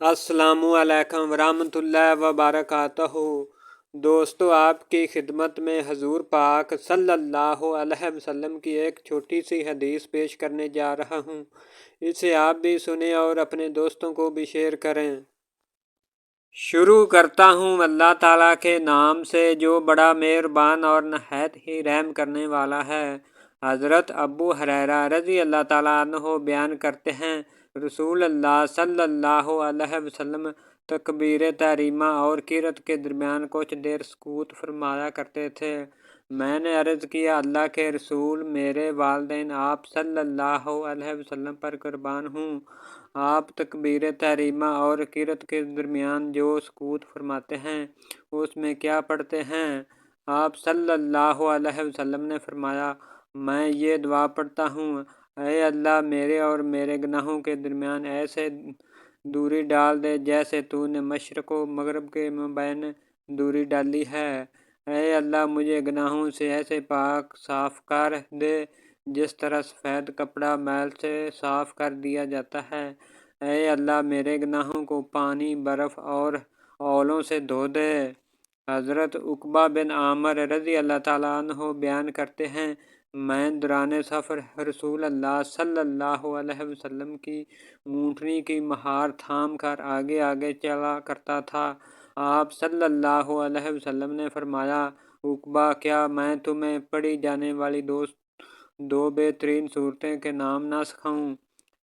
السلام علیکم ورحمۃ اللہ وبرکاتہ۔ دوستو، آپ کی خدمت میں حضور پاک صلی اللہ علیہ وسلم کی ایک چھوٹی سی حدیث پیش کرنے جا رہا ہوں۔ اسے آپ بھی سنیں اور اپنے دوستوں کو بھی شیئر کریں۔ شروع کرتا ہوں اللہ تعالیٰ کے نام سے جو بڑا مہربان اور نہایت ہی رحم کرنے والا ہے۔ حضرت ابو ہریرہ رضی اللہ تعالیٰ عنہ بیان کرتے ہیں، رسول اللہ صلی اللہ علیہ وسلم تکبیر تحریمہ اور قرأت کے درمیان کچھ دیر سکوت فرمایا کرتے تھے۔ میں نے عرض کیا، اللہ کے رسول، میرے والدین آپ صلی اللہ علیہ وسلم پر قربان ہوں، آپ تکبیر تحریمہ اور قرأت کے درمیان جو سکوت فرماتے ہیں اس میں کیا پڑھتے ہیں؟ آپ صلی اللہ علیہ وسلم نے فرمایا، میں یہ دعا پڑھتا ہوں، اے اللہ میرے اور میرے گناہوں کے درمیان ایسے دوری ڈال دے جیسے تو نے مشرق و مغرب کے مابین دوری ڈالی ہے۔ اے اللہ مجھے گناہوں سے ایسے پاک صاف کر دے جس طرح سفید کپڑا میل سے صاف کر دیا جاتا ہے۔ اے اللہ میرے گناہوں کو پانی، برف اور اولوں سے دھو دے۔ حضرت عقبہ بن عامر رضی اللہ تعالیٰ عنہ بیان کرتے ہیں، میں دوران سفر رسول اللہ صلی اللہ علیہ وسلم کی اونٹنی کی مہار تھام کر آگے آگے چلا کرتا تھا۔ آپ صلی اللہ علیہ وسلم نے فرمایا، عقبہ، کیا میں تمہیں پڑھی جانے والی دو بہترین صورتیں کے نام نہ سکھاؤں؟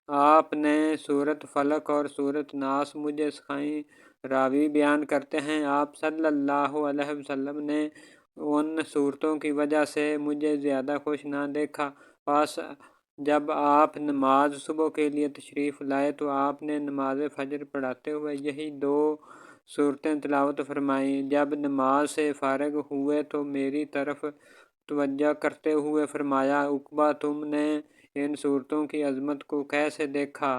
آپ نے سورۃ فلق اور سورۃ ناس مجھے سکھائیں۔ راوی بیان کرتے ہیں، آپ صلی اللہ علیہ وسلم نے ان صورتوں کی وجہ سے مجھے زیادہ خوش نہ دیکھا۔ پس جب آپ نماز صبح کے لیے تشریف لائے تو آپ نے نماز فجر پڑھاتے ہوئے یہی دو صورتیں تلاوت فرمائیں۔ جب نماز سے فارغ ہوئے تو میری طرف توجہ کرتے ہوئے فرمایا، عقبہ، تم نے ان صورتوں کی عظمت کو کیسے دیکھا؟